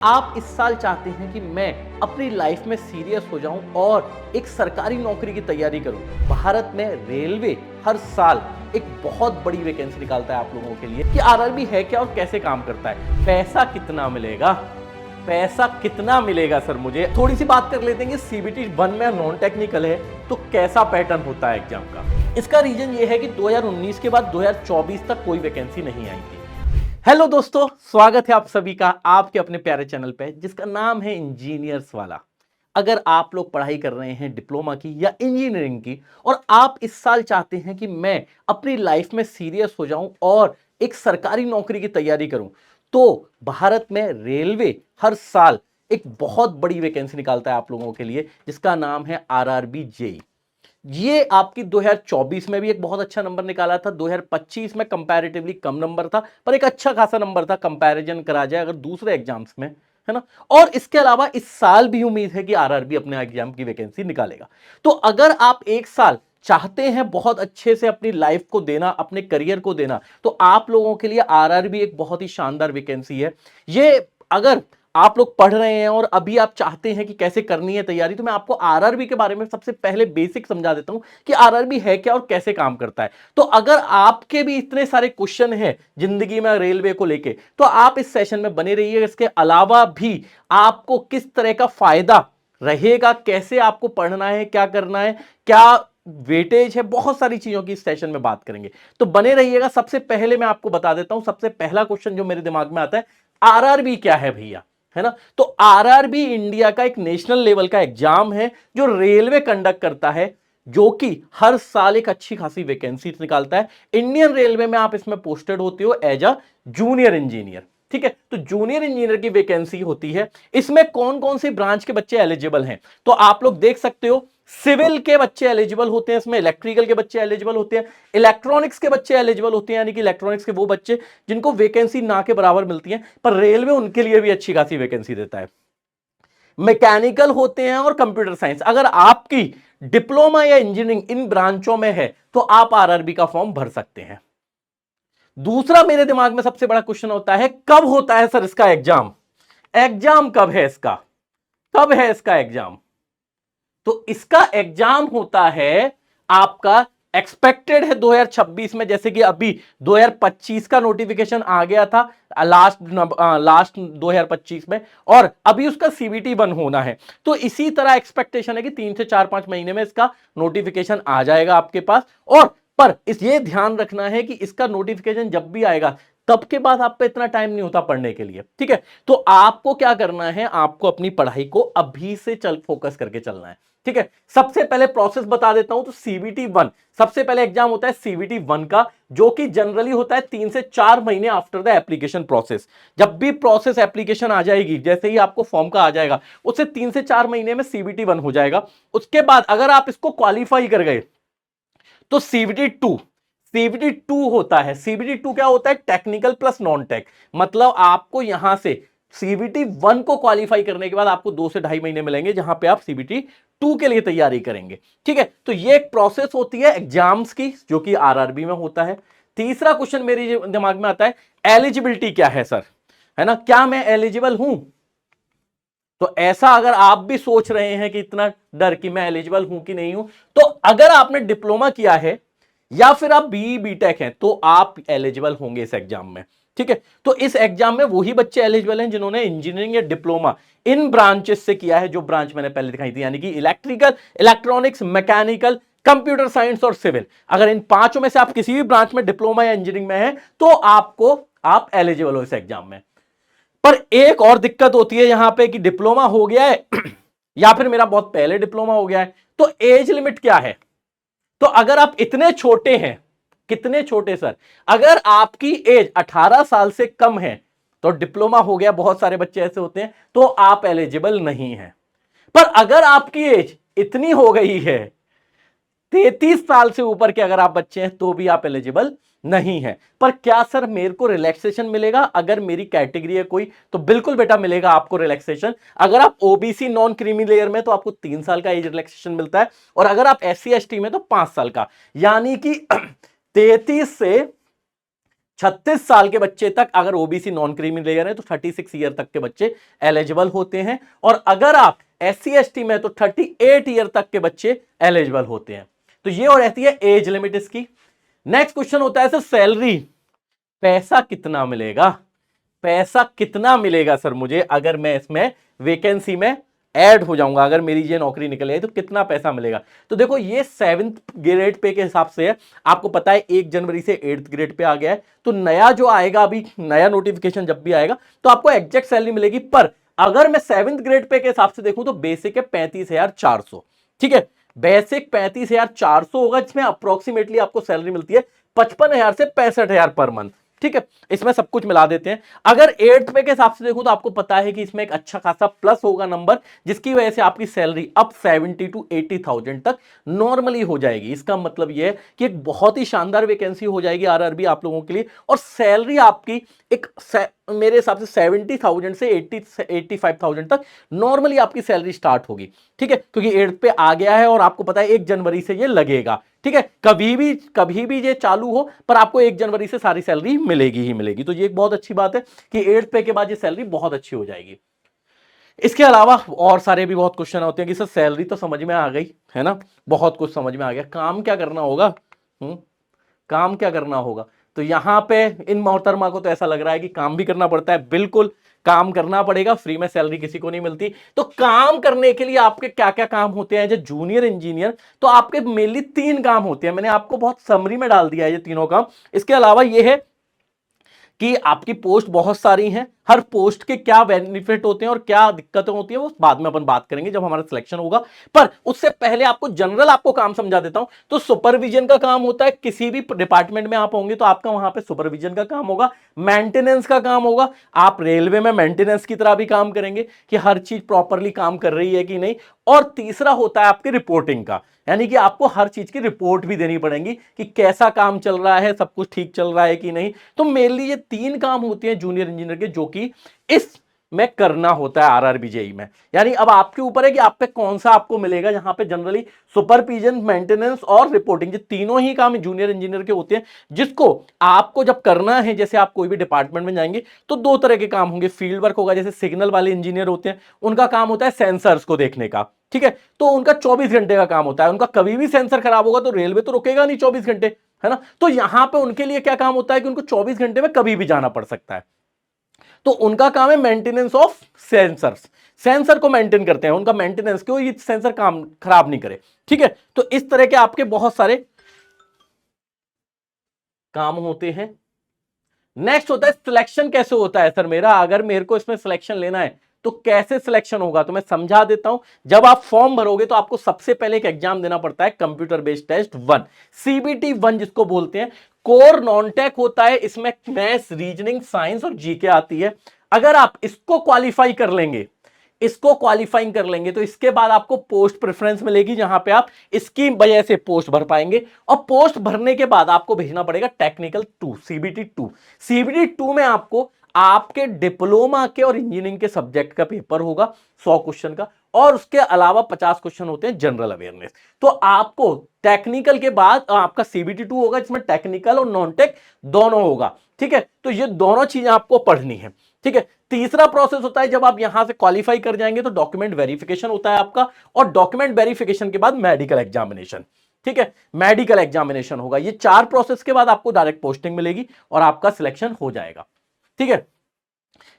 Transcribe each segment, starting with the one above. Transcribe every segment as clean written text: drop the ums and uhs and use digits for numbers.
आप इस साल चाहते हैं कि मैं अपनी लाइफ में सीरियस हो जाऊं और एक सरकारी नौकरी की तैयारी करूं। भारत में रेलवे हर साल एक बहुत बड़ी वैकेंसी निकालता है आप लोगों के लिए कि आरआरबी है क्या और कैसे काम करता है, पैसा कितना मिलेगा, पैसा कितना मिलेगा। सर मुझे थोड़ी सी बात कर लेते हैं कि सीबीटी 1 में नॉन टेक्निकल है तो कैसा पैटर्न होता है एग्जाम का। इसका रीजन ये है कि 2019 के बाद 2024 तक कोई वैकेंसी नहीं आई थी। हेलो दोस्तों, स्वागत है आप सभी का आपके अपने प्यारे चैनल पे जिसका नाम है इंजीनियर्स वाला। अगर आप लोग पढ़ाई कर रहे हैं डिप्लोमा की या इंजीनियरिंग की और आप इस साल चाहते हैं कि मैं अपनी लाइफ में सीरियस हो जाऊं और एक सरकारी नौकरी की तैयारी करूं, तो भारत में रेलवे हर साल एक बहुत बड़ी वैकेंसी निकालता है आप लोगों के लिए जिसका नाम है आरआरबी जेई। ये आपकी 2024 में भी एक बहुत अच्छा नंबर निकाला था, 2025 में कंपैरेटिवली कम नंबर था पर एक अच्छा खासा नंबर था कंपैरिजन करा जाए अगर दूसरे एग्जाम्स में, है ना। और इसके अलावा इस साल भी उम्मीद है कि आरआरबी अपने एग्जाम की वैकेंसी निकालेगा। तो अगर आप एक साल चाहते हैं बहुत अच्छे से अपनी लाइफ को देना, अपने करियर को देना, तो आप लोगों के लिए आरआरबी एक बहुत ही शानदार वैकेंसी है। ये अगर आप लोग पढ़ रहे हैं और अभी आप चाहते हैं कि कैसे करनी है तैयारी, तो मैं आपको आरआरबी के बारे में सबसे पहले बेसिक समझा देता हूं कि आरआरबी है क्या और कैसे काम करता है। तो अगर आपके भी इतने सारे क्वेश्चन हैं जिंदगी में रेलवे को लेके, तो आप इस सेशन में बने रहिए। इसके अलावा भी आपको किस तरह का फायदा रहेगा, कैसे आपको पढ़ना है, क्या करना है, क्या वेटेज है, बहुत सारी चीजों की इस सेशन में बात करेंगे, तो बने रहिएगा। सबसे पहले मैं आपको बता देता हूं, सबसे पहला क्वेश्चन जो मेरे दिमाग में आता है, आरआरबी क्या है भैया, है ना। तो आरआरबी इंडिया का एक नेशनल लेवल का एग्जाम है जो रेलवे कंडक्ट करता है, जो कि हर साल एक अच्छी खासी वैकेंसी निकालता है। इंडियन रेलवे में आप इसमें पोस्टेड होते हो एज अ जूनियर इंजीनियर, ठीक है। तो जूनियर इंजीनियर की वैकेंसी होती है। इसमें कौन कौन सी ब्रांच के बच्चे एलिजिबल हैं, तो आप लोग देख सकते हो। सिविल के बच्चे एलिजिबल होते हैं इसमें, इलेक्ट्रिकल के बच्चे एलिजिबल होते हैं, इलेक्ट्रॉनिक्स के बच्चे एलिजिबल होते हैं, यानी कि इलेक्ट्रॉनिक्स के वो बच्चे जिनको वैकेंसी ना के बराबर मिलती है, पर रेलवे उनके लिए भी अच्छी खासी वैकेंसी देता है। मैकेनिकल होते हैं और कंप्यूटर साइंस। अगर आपकी डिप्लोमा या इंजीनियरिंग इन ब्रांचों में है तो आप आरआरबी का फॉर्म भर सकते हैं। दूसरा मेरे दिमाग में सबसे बड़ा क्वेश्चन होता है, कब होता है सर इसका एग्जाम, एग्जाम कब है इसका, कब है इसका एग्जाम। तो इसका एग्जाम होता है आपका एक्सपेक्टेड है 2026 में, जैसे कि अभी 2025 का नोटिफिकेशन आ गया था लास्ट 2025 में, और अभी उसका सीबीटी 1 होना है। तो इसी तरह एक्सपेक्टेशन है कि 3 से 4-5 महीने में इसका नोटिफिकेशन आ जाएगा आपके पास। और पर इस ये ध्यान रखना है कि इसका नोटिफिकेशन जब भी आएगा तब के बाद आप पे इतना टाइम नहीं होता पढ़ने के लिए, ठीक है। तो आपको क्या करना है, आपको अपनी पढ़ाई को अभी से फोकस करके चलना है, ठीक है। सबसे पहले प्रोसेस बता देता हूं। तो सीबीटी 1 सबसे पहले एग्जाम होता है सीबीटी 1 का, जो कि जनरली होता है 3 से 4 महीने आफ्टर द एप्लीकेशन प्रोसेस। जब भी प्रोसेस एप्लीकेशन आ जाएगी, जैसे ही आपको फॉर्म का आ जाएगा, उससे 3 से 4 महीने में सीबीटी 1 हो जाएगा। उसके बाद अगर आप इसको क्वालिफाई कर गए तो सीबीटी 2 होता है। सीबीटी 2 क्या होता है, टेक्निकल प्लस नॉन टेक। मतलब आपको यहां से सीबीटी 1 को क्वालिफाई करने के बाद आपको 2 से 2.5 महीने मिलेंगे जहां पे आप सीबीटी 2 के लिए तैयारी करेंगे, ठीक है। तो ये एक प्रोसेस होती है एग्जाम्स की जो कि आरआरबी में होता है। तीसरा क्वेश्चन मेरे दिमाग में आता है, एलिजिबिलिटी क्या है सर, है ना, क्या मैं एलिजिबल हूं। तो ऐसा अगर आप भी सोच रहे हैं कि इतना डर कि मैं एलिजिबल हूं कि नहीं हूं, तो अगर आपने डिप्लोमा किया है या फिर आप बीई बीटेक हैं तो आप एलिजिबल होंगे इस एग्जाम में, ठीक है। तो इस एग्जाम में वही बच्चे एलिजिबल हैं जिन्होंने इंजीनियरिंग या डिप्लोमा इन ब्रांचेस से किया है, जो ब्रांच मैंने पहले दिखाई थी, यानी कि electrical, electronics, mechanical, computer science और सिविल। अगर इन पांचों में से आप किसी भी ब्रांच में डिप्लोमा या इंजीनियरिंग में हैं तो आप एलिजिबल हो इस एग्जाम में। पर एक और दिक्कत होती है यहां पे कि डिप्लोमा हो गया है या फिर मेरा बहुत पहले डिप्लोमा हो गया है, तो एज लिमिट क्या है। तो अगर आप इतने छोटे हैं, कितने छोटे सर, अगर आपकी एज 18 साल से कम है तो डिप्लोमा हो गया, बहुत सारे बच्चे ऐसे होते हैं, तो आप एलिजिबल नहीं हैं। पर अगर आपकी एज इतनी हो गई है 33 साल से ऊपर के अगर आप बच्चे हैं तो भी आप एलिजिबल नहीं है। पर क्या सर मेरे को रिलैक्सेशन मिलेगा, अगर मेरी कैटेगरी है कोई, तो बिल्कुल बेटा मिलेगा आपको रिलैक्सेशन। अगर आप ओबीसी नॉन क्रीमी लेयर में तो आपको 3 साल का एज रिलैक्सेशन मिलता है, और अगर आप SC ST में तो 5 साल का, यानी कि 33 से 36 साल के बच्चे तक अगर ओबीसी नॉन क्रीमी लेयर है तो 36 ईयर तक के बच्चे एलिजिबल होते हैं, और अगर आप एससी एसटी में तो 38 ईयर तक के बच्चे एलिजिबल होते हैं। तो ये और रहती है एज लिमिट इसकी। नेक्स्ट क्वेश्चन होता है सर सैलरी, पैसा कितना मिलेगा, पैसा कितना मिलेगा सर मुझे अगर मैं इसमें वैकेंसी में ऐड हो जाऊंगा, अगर मेरी ये नौकरी निकल आई तो कितना पैसा मिलेगा। तो देखो ये 7th ग्रेड पे के हिसाब से है, आपको पता है 1 जनवरी से 8th ग्रेड पे आ गया है, तो नया जो आएगा अभी नया नोटिफिकेशन जब भी आएगा तो आपको एग्जैक्ट सैलरी मिलेगी। पर अगर मैं 7th ग्रेड पे के हिसाब से देखूं तो बेसिक है 35,400, ठीक है, बेसिक 35,400 होगा, जिसमें अप्रोक्सीमेटली आपको सैलरी मिलती है 55,000 से 65,000 पर मंथ, ठीक है। इसमें सब कुछ मिला देते हैं। अगर 8th पे के हिसाब से देखो तो आपको पता है कि इसमें एक अच्छा खासा प्लस होगा नंबर, जिसकी वजह से आपकी सैलरी अब 70 to 80,000 तक नॉर्मली हो जाएगी। इसका मतलब यह है कि एक बहुत ही शानदार वैकेंसी हो जाएगी आरआरबी आप लोगों के लिए, और सैलरी आपकी एक मेरे हिसाब से 70,000 से 85,000 तक नॉर्मली आपकी सैलरी स्टार्ट होगी, ठीक है, क्योंकि 8th पे आ गया है और आपको पता है 1 जनवरी से ये लगेगा, ठीक है। कभी भी ये चालू हो पर आपको 1 जनवरी से सारी सैलरी मिलेगी ही मिलेगी। तो ये एक बहुत अच्छी बात है कि 8th पे के बाद ये सैलरी बहुत अच्छी हो जाएगी। इसके अलावा और सारे भी बहुत क्वेश्चन होते हैं कि सर सैलरी तो समझ में आ गई है ना, बहुत कुछ समझ में आ गया, काम क्या करना होगा, काम क्या करना होगा। तो यहां पे इन मोहतरमा को तो ऐसा लग रहा है कि काम भी करना पड़ता है, बिल्कुल काम करना पड़ेगा, फ्री में सैलरी किसी को नहीं मिलती। तो काम करने के लिए आपके क्या क्या काम होते हैं, जो जूनियर इंजीनियर, तो आपके मेनली 3 काम होते हैं, मैंने आपको बहुत समरी में डाल दिया है ये तीनों काम। इसके अलावा ये है कि आपकी पोस्ट बहुत सारी हैं, हर पोस्ट के क्या बेनिफिट होते हैं और क्या दिक्कतें होती हैं वो बाद में अपन बात करेंगे जब हमारा सिलेक्शन होगा। पर उससे पहले आपको जनरल आपको काम समझा देता हूं। तो सुपरविजन का काम होता है, किसी भी डिपार्टमेंट में आप होंगे तो आपका वहां पे सुपरविजन का काम होगा, मेंटेनेंस का काम होगा, आप रेलवे में मेंटेनेंस की तरह भी काम करेंगे कि हर चीज प्रॉपरली काम कर रही है कि नहीं। और तीसरा होता है आपकी रिपोर्टिंग का, यानी कि आपको हर चीज की रिपोर्ट भी देनी पड़ेगी कि कैसा काम चल रहा है, सब कुछ ठीक चल रहा है कि नहीं। तो मेनली ये 3 काम होते हैं जूनियर इंजीनियर के, जो कि इस में करना होता है आरआरबी जेईई में। यानी अब आपके ऊपर है कि आप पे कौन सा आपको मिलेगा। यहां पे जनरली सुपरविजन, मेंटेनेंस और रिपोर्टिंग, ये तीनों ही काम जूनियर इंजीनियर के होते हैं, जिसको आपको जब करना है, जैसे आप कोई भी डिपार्टमेंट में जाएंगे तो 2 तरह के काम होंगे। फील्ड वर्क होगा, जैसे सिग्नल वाले इंजीनियर होते हैं, उनका काम होता है सेंसर्स को देखने का, ठीक है, तो उनका 24 घंटे का काम होता है। उनका कभी भी सेंसर खराब होगा तो रेलवे तो रुकेगा नहीं 24 घंटे, है ना। तो यहां पे उनके लिए क्या काम होता है कि उनको 24 घंटे में कभी भी जाना पड़ सकता है। तो उनका काम है मेंटेनेंस ऑफ सेंसर्स, सेंसर को मेंटेन करते हैं, उनका मेंटेनेंस, क्यों ये सेंसर काम खराब नहीं करे, ठीक है। तो इस तरह के आपके बहुत सारे काम होते हैं। नेक्स्ट होता है सिलेक्शन कैसे होता है सर मेरा, अगर मेरे को इसमें सिलेक्शन लेना है तो कैसे सिलेक्शन होगा, तो मैं समझा देता हूं। जब आप फॉर्म भरोगे तो आपको सबसे पहले एक एग्जाम देना पड़ता है, कंप्यूटर बेस्ड टेस्ट 1, सीबीटी 1 जिसको बोलते हैं। कोर नॉन टेक होता है, इसमें मैथ्स, रीजनिंग, साइंस और जीके आती है। अगर आप इसको क्वालिफाई कर लेंगे, इसको क्वालिफाइंग कर लेंगे तो इसके बाद आपको पोस्ट प्रेफरेंस मिलेगी, जहां पे आप इसकी वजह से पोस्ट भर पाएंगे। और पोस्ट भरने के बाद आपको भेजना पड़ेगा टेक्निकल 2, सीबीटी 2। सीबीटी 2 में आपको आपके डिप्लोमा के और इंजीनियरिंग के सब्जेक्ट का पेपर होगा 100 क्वेश्चन का, और उसके अलावा 50 क्वेश्चन होते हैं जनरल अवेयरनेस। तो आपको टेक्निकल के बाद आपका सीबीटी 2 होगा, जिसमें टेक्निकल और नॉन टेक दोनों होगा, ठीक है। तो ये दोनों चीजें आपको पढ़नी है, ठीक है। तीसरा प्रोसेस होता है, जब आप यहां से क्वालिफाई कर जाएंगे तो डॉक्यूमेंट वेरिफिकेशन होता है आपका, और डॉक्यूमेंट वेरिफिकेशन के बाद मेडिकल एग्जामिनेशन, ठीक है, मेडिकल एग्जामिनेशन होगा। ये 4 प्रोसेस के बाद आपको डायरेक्ट पोस्टिंग मिलेगी और आपका सिलेक्शन हो जाएगा, ठीक है।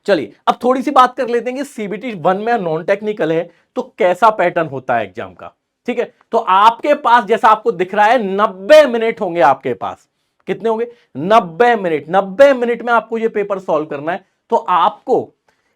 चलिए अब थोड़ी सी बात कर लेते हैं कि सीबीटी 1 में नॉन टेक्निकल है तो कैसा पैटर्न होता है एग्जाम का, ठीक है। तो आपके पास जैसा आपको दिख रहा है 90 मिनट होंगे आपके पास, कितने होंगे 90 मिनट। 90 मिनट में आपको ये पेपर सॉल्व करना है। तो आपको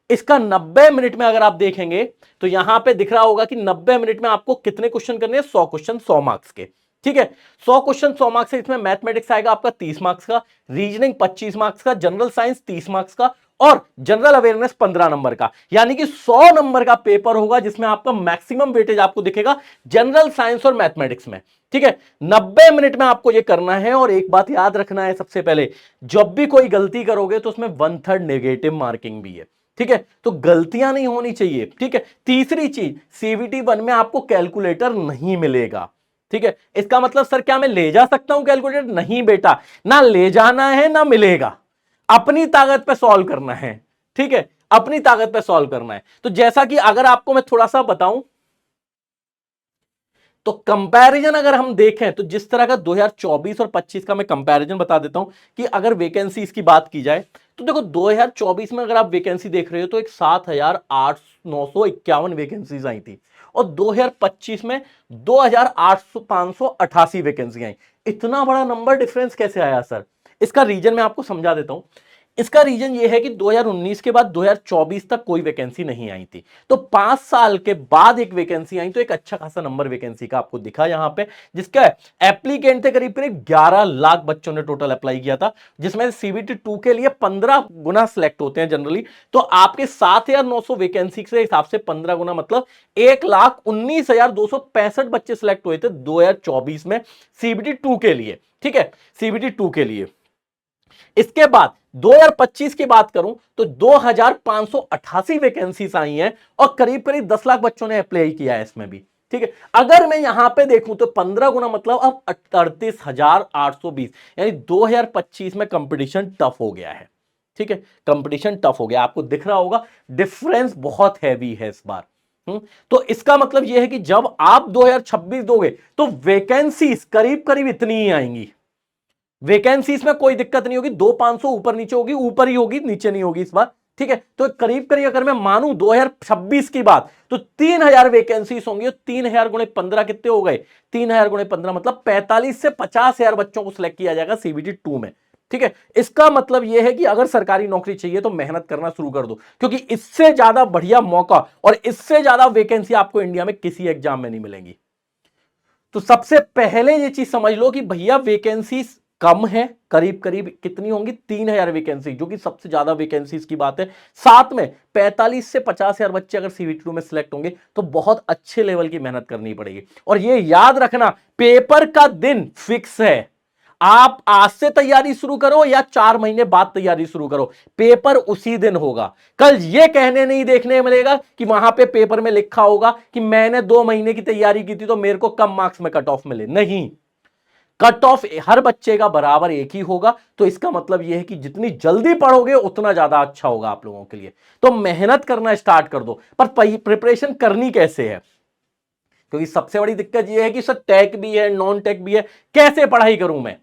इसका 90 मिनट में अगर आप देखेंगे तो यहां पे दिख रहा होगा कि 90 मिनट में आपको कितने क्वेश्चन करने हैं, 100 क्वेश्चन 100 मार्क्स के, ठीक है। 100 क्वेश्चन 100 मार्क्स से इसमें मैथमेटिक्स आएगा आपका 30 मार्क्स का, रीजनिंग 25 मार्क्स का, जनरल साइंस 30 मार्क्स का, और जनरल अवेयरनेस 15 नंबर का। यानी कि 100 नंबर का पेपर होगा, जिसमें आपका मैक्सिमम वेटेज आपको दिखेगा जनरल साइंस और मैथमेटिक्स में, ठीक है। 90 मिनट में आपको यह करना है। और एक बात याद रखना है, सबसे पहले जब भी कोई गलती करोगे तो उसमें 1/3 नेगेटिव मार्किंग भी है, ठीक है। तो गलतियां नहीं होनी चाहिए, ठीक है। तीसरी चीज, सीबीटी 1 में आपको कैलकुलेटर नहीं मिलेगा, ठीक है, इसका मतलब सर क्या मैं ले जा सकता हूं कैलकुलेटर? नहीं बेटा, ना ले जाना है ना मिलेगा, अपनी ताकत पे सॉल्व करना है। ठीक है, अपनी ताकत पे सॉल्व करना है। तो जैसा कि अगर आपको मैं थोड़ा सा बताऊं, तो कंपैरिजन अगर हम देखें तो जिस तरह का 2024 और 25 का मैं कंपैरिजन बता देता हूं कि अगर वैकेंसीज की बात की जाए तो देखो 2024 में अगर आप वैकेंसी देख रहे हो तो एक 7,951 वैकेंसीज आई थी, और 2025 में 2,588 वैकेंसी आई। इतना बड़ा नंबर डिफरेंस कैसे आया सर? इसका रीजन मैं आपको समझा देता हूं। इसका रीजन यह है कि 2019 के बाद 2024 तक कोई वैकेंसी नहीं आई थी, तो 5 साल के बाद एक वैकेंसी आई, तो एक अच्छा खासा नंबर वैकेंसी का आपको दिखा यहां पे, जिसका एप्लीकेंट थे करीब करीब 11 लाख बच्चों ने टोटल अप्लाई किया था, जिसमें सीबीटी 2 के लिए 15 गुना सिलेक्ट होते हैं जनरली। तो आपके 7,900 वैकेंसी के हिसाब से 15 गुना मतलब 1,19,265 बच्चे सिलेक्ट हुए थे 2024 में सीबीटी 2 के लिए। ठीक है, सीबीटी 2 के लिए। इसके बाद 2025 की बात करूं तो 2,588 वैकेंसीज आई हैं, और करीब करीब 10 लाख बच्चों ने अप्लाई किया है इसमें भी। ठीक है, अगर मैं यहां पे देखूं तो 15 गुना मतलब अब 38,820, यानी 2025 में कंपटीशन टफ हो गया है। ठीक है, कंपटीशन टफ हो गया, आपको दिख रहा होगा डिफरेंस बहुत हैवी है इस बार। तो इसका मतलब यह है कि जब आप 2026 दोगे तो वैकेंसीज करीब करीब इतनी ही आएंगी। वैकेंसीज में कोई दिक्कत नहीं होगी, 2,500 ऊपर नीचे होगी, ऊपर ही होगी नीचे नहीं होगी इस बार। ठीक है, तो करीब करीब अगर मैं मानूं 2026 की बात तो 3,000 वैकेंसीज होंगी, 3,000 गुणे 15 कितने हो गए? 3,000 गुणे 15 मतलब 45 से 50,000 बच्चों को सिलेक्ट किया जाएगा सीबीटी 2 में। ठीक है, इसका मतलब यह है कि अगर सरकारी नौकरी चाहिए तो मेहनत करना शुरू कर दो, क्योंकि इससे ज्यादा बढ़िया मौका और इससे ज्यादा वैकेंसी आपको इंडिया में किसी एग्जाम में नहीं मिलेंगी। तो सबसे पहले ये चीज समझ लो कि भैया वैकेंसी कम है, करीब करीब कितनी होंगी? 3,000 वैकेंसी, जो कि सबसे ज्यादा वैकेंसीज की बात है। साथ में 45 से 50,000 बच्चे अगर सीबीटी 2 में सिलेक्ट होंगे तो बहुत अच्छे लेवल की मेहनत करनी पड़ेगी। और ये याद रखना, पेपर का दिन फिक्स है। आप आज से तैयारी शुरू करो या 4 महीने बाद तैयारी शुरू करो, पेपर उसी दिन होगा। कल ये कहने नहीं देखने मिलेगा कि वहां पे पेपर में लिखा होगा कि मैंने 2 महीने की तैयारी की थी तो मेरे को कम मार्क्स में कट ऑफ मिले। नहीं, कट ऑफ हर बच्चे का बराबर एक ही होगा। तो इसका मतलब यह है कि जितनी जल्दी पढ़ोगे उतना ज्यादा अच्छा होगा आप लोगों के लिए। तो मेहनत करना स्टार्ट कर दो, पर प्रिपरेशन करनी कैसे है? क्योंकि सबसे बड़ी दिक्कत यह है कि सर टेक भी है, नॉन टेक भी है, कैसे पढ़ाई करूं मैं,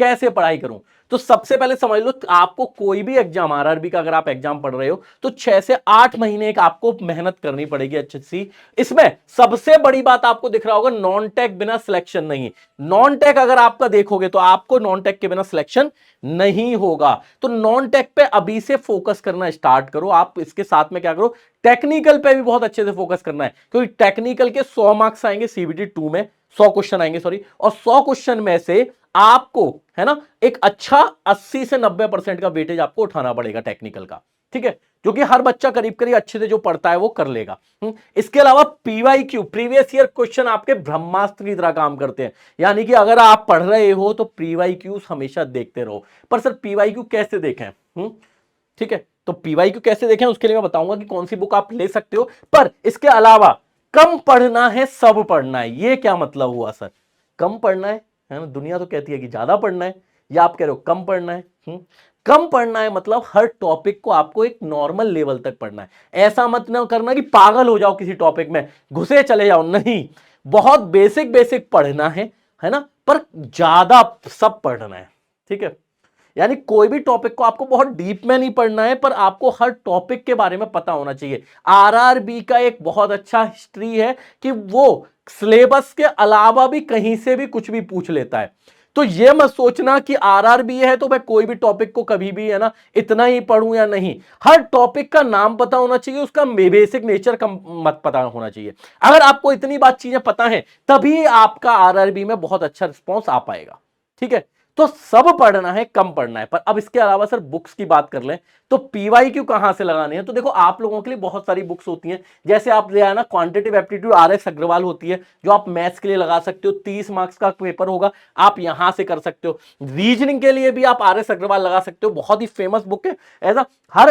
कैसे पढ़ाई करूं? तो सबसे पहले समझ लो, आपको कोई भी एग्जाम, आरआरबी का अगर आप एग्जाम पढ़ रहे हो तो 6 से 8 महीने एक आपको मेहनत करनी पड़ेगी अच्छी सी। इसमें सबसे बड़ी बात आपको दिख रहा होगा, नॉन टेक बिना सिलेक्शन नहीं। नॉन टेक अगर आपका देखोगे तो आपको नॉन टेक के बिना सिलेक्शन नहीं होगा। तो नॉन टेक पे अभी से फोकस करना स्टार्ट करो। आप इसके साथ में क्या करो, टेक्निकल पे भी बहुत अच्छे से फोकस करना है, क्योंकि टेक्निकल के 100 मार्क्स आएंगे सीबीटी 2 में, 100 क्वेश्चन आएंगे सॉरी, और 100 क्वेश्चन में से आपको, है ना, एक अच्छा 80 से 90% का वेटेज आपको उठाना पड़ेगा टेक्निकल का। ठीक है, जो कि हर बच्चा करीब करीब अच्छे से जो पढ़ता है वो कर लेगा। इसके अलावा पीवाईक्यू, प्रीवियस ईयर क्वेश्चन, आपके ब्रह्मास्त्र की तरह काम करते हैं। यानी कि अगर आप पढ़ रहे हो तो पीवाईक्यू हमेशा देखते रहो। पर सर पीवाईक्यू कैसे देखें? ठीक है, तो पीवाईक्यू कैसे देखें उसके लिए मैं बताऊंगा कि कौन सी बुक आप ले सकते हो। पर इसके अलावा कम पढ़ना है, सब पढ़ना है, ये क्या मतलब हुआ सर? कम पढ़ना है ना, दुनिया तो कहती है कि ज्यादा पढ़ना है, या आप कह रहे हो कम पढ़ना है? कम पढ़ना है मतलब हर टॉपिक को आपको एक नॉर्मल लेवल तक पढ़ना है। ऐसा मत ना करना कि पागल हो जाओ किसी टॉपिक में, घुसे चले जाओ, नहीं, बहुत बेसिक बेसिक पढ़ना है ना, पर ज्यादा सब पढ़ना है। ठीक है, यानी कोई भी टॉपिक को आपको बहुत डीप में नहीं पढ़ना है, पर आपको हर टॉपिक के बारे में पता होना चाहिए। आरआरबी का एक बहुत अच्छा हिस्ट्री है कि वो सिलेबस के अलावा भी कहीं से भी कुछ भी पूछ लेता है। तो ये मत सोचना कि आरआरबी है तो मैं कोई भी टॉपिक को कभी भी, है ना, इतना ही पढ़ूं या नहीं। हर टॉपिक का नाम पता होना चाहिए, उसका बेसिक नेचर का मत पता होना चाहिए। अगर आपको इतनी बात चीजें पता है तभी आपका आरआरबी में बहुत अच्छा रिस्पॉन्स आ पाएगा। ठीक है, तो सब पढ़ना है, कम पढ़ना है। पर अब इसके अलावा सर बुक्स की बात कर लें तो पीवाईक्यू कहां से लगाने हैं? तो देखो आप लोगों के लिए बहुत सारी बुक्स होती हैं, जैसे आप ले आना क्वांटिटेटिव एप्टीट्यूड आरएस अग्रवाल होती है जो आप मैथ्स के लिए लगा सकते हो, 30 मार्क्स का पेपर होगा, आप यहां से कर सकते हो। रीजनिंग के लिए भी आप आरएस अग्रवाल लगा सकते हो, बहुत ही फेमस बुक है।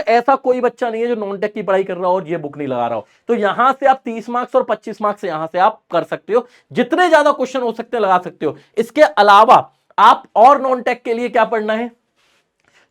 ऐसा कोई बच्चा नहीं है जो नॉन टेक की पढ़ाई कर रहा हो और ये बुक नहीं लगा रहा हो। तो यहां से आप 30 मार्क्स और 25 मार्क्स यहां से आप कर सकते हो, जितने ज्यादा क्वेश्चन हो सकते हैं लगा सकते हो। इसके अलावा आप और नॉन टेक के लिए क्या पढ़ना है?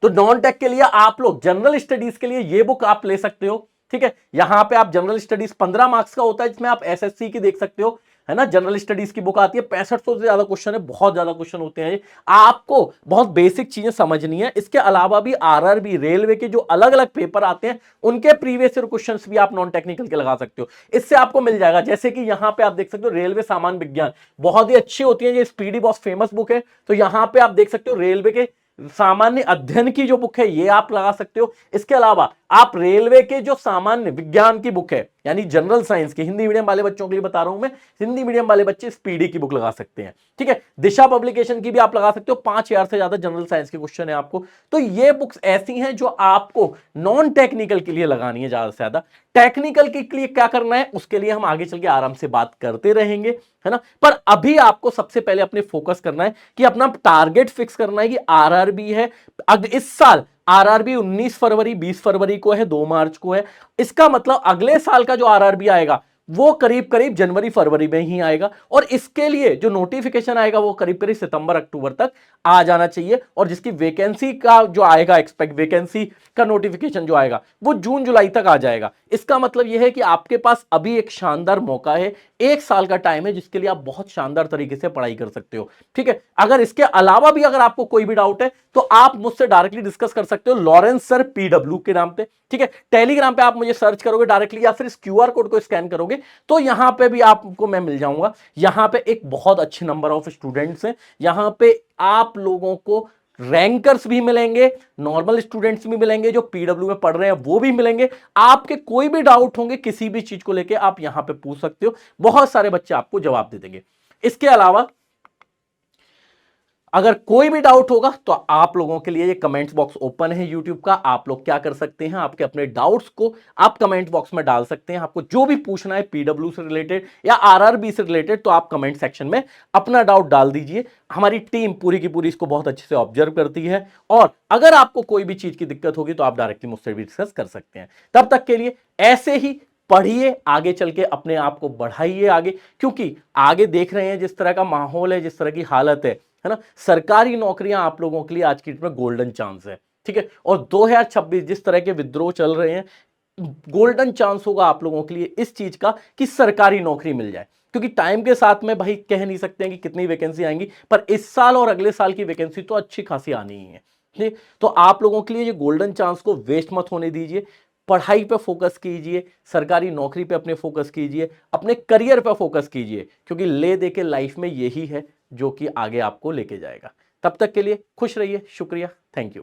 तो नॉन टेक के लिए आप लोग जनरल स्टडीज के लिए ये बुक आप ले सकते हो, ठीक है। यहां पे आप जनरल स्टडीज 15 मार्क्स का होता है, जिसमें आप एसएससी की देख सकते हो, है ना। जनरल स्टडीज की बुक आती है, 6500 से ज्यादा क्वेश्चन है, बहुत ज्यादा क्वेश्चन होते हैं। आपको बहुत बेसिक चीजें समझनी है। इसके अलावा भी आरआरबी रेलवे के जो अलग अलग पेपर आते हैं उनके प्रीवियस ईयर क्वेश्चंस भी आप नॉन टेक्निकल के लगा सकते हो, इससे आपको मिल जाएगा। जैसे कि यहां पे आप देख सकते हो रेलवे सामान्य विज्ञान, बहुत ही अच्छी होती है, ये स्पीडी बहुत फेमस बुक है। तो यहां पे आप देख सकते हो रेलवे के सामान्य अध्ययन की जो बुक है ये आप लगा सकते हो। इसके अलावा आप रेलवे के जो सामान्य विज्ञान की बुक है, यानी जनरल साइंस की, हिंदी मीडियम वाले बच्चों के लिए बता रहा हूं मैं, हिंदी मीडियम वाले बच्चे स्पीडी की बुक लगा सकते हैं, ठीक है। दिशा पब्लिकेशन की भी आप लगा सकते हो, 5000 से ज्यादा जनरल साइंस के क्वेश्चन है आपको। तो ये बुक्स ऐसी हैं जो आपको नॉन टेक्निकल के लिए लगानी है ज्यादा से ज्यादा। टेक्निकल के लिए क्या करना है उसके लिए हम आगे चल के आराम से बात करते रहेंगे, है ना। पर अभी आपको सबसे पहले अपने फोकस करना है कि अपना टारगेट फिक्स करना है कि आरआरबी है। इस साल आरआरबी 19 फरवरी 20 फरवरी को है, 2 मार्च को है। इसका मतलब अगले साल का जो आरआरबी आएगा वो करीब करीब जनवरी फरवरी में ही आएगा, और इसके लिए जो नोटिफिकेशन आएगा वो करीब करीब सितंबर अक्टूबर तक आ जाना चाहिए। और जिसकी वैकेंसी का जो आएगा, एक्सपेक्ट वैकेंसी का नोटिफिकेशन जो आएगा वो जून जुलाई तक आ जाएगा। इसका मतलब यह है कि आपके पास अभी एक शानदार मौका है, 1 साल का टाइम है जिसके लिए आप बहुत शानदार तरीके से पढ़ाई कर सकते हो, ठीक है। अगर इसके अलावा भी अगर आपको कोई भी डाउट है तो आप मुझसे डायरेक्टली डिस्कस कर सकते हो, लॉरेंस सर पीडब्ल्यू के नाम पे, ठीक है। टेलीग्राम पे आप मुझे सर्च करोगे डायरेक्टली या फिर इस क्यूआर कोड को स्कैन करोगे तो यहां पे भी आपको मैं मिल जाऊंगा। यहां पे एक बहुत अच्छे नंबर ऑफ स्टूडेंट्स हैं, यहां पे आप लोगों को रैंकर्स भी मिलेंगे, नॉर्मल स्टूडेंट्स भी मिलेंगे, जो पीडब्ल्यू में पढ़ रहे हैं वो भी मिलेंगे। आपके कोई भी डाउट होंगे किसी भी चीज को लेके आप यहां पे पूछ सकते हो, बहुत सारे बच्चे आपको जवाब दे देंगे। इसके अलावा अगर कोई भी डाउट होगा तो आप लोगों के लिए ये कमेंट्स बॉक्स ओपन है यूट्यूब का। आप लोग क्या कर सकते हैं, आपके अपने डाउट्स को आप कमेंट बॉक्स में डाल सकते हैं। आपको जो भी पूछना है पीडब्ल्यू से रिलेटेड या आरआरबी से रिलेटेड तो आप कमेंट सेक्शन में अपना डाउट डाल दीजिए। हमारी टीम पूरी की पूरी इसको बहुत अच्छे से ऑब्जर्व करती है, और अगर आपको कोई भी चीज की दिक्कत होगी तो आप डायरेक्टली मुझसे भी डिस्कस कर सकते हैं। तब तक के लिए ऐसे ही पढ़िए, आगे चल के अपने आप को बढ़ाइए आगे, क्योंकि आगे देख रहे हैं जिस तरह का माहौल है, जिस तरह की हालत है ना। सरकारी नौकरियां आप लोगों के लिए आज की डेट में गोल्डन चांस है, ठीक है। और 2026 जिस तरह के विद्रोह चल रहे हैं, गोल्डन चांस होगा आप लोगों के लिए इस चीज का कि सरकारी नौकरी मिल जाए। क्योंकि टाइम के साथ में भाई कह नहीं सकते हैं कि कितनी वैकेंसी आएंगी, पर इस साल और अगले साल की वैकेंसी तो अच्छी खासी आनी ही है, ठीक। तो आप लोगों के लिए ये गोल्डन चांस को वेस्ट मत होने दीजिए। पढ़ाई पे फोकस कीजिए, सरकारी नौकरी पे अपने फोकस कीजिए, अपने करियर पे फोकस कीजिए, क्योंकि ले दे के लाइफ में यही है जो कि आगे आपको लेके जाएगा। तब तक के लिए खुश रहिए, शुक्रिया, थैंक यू।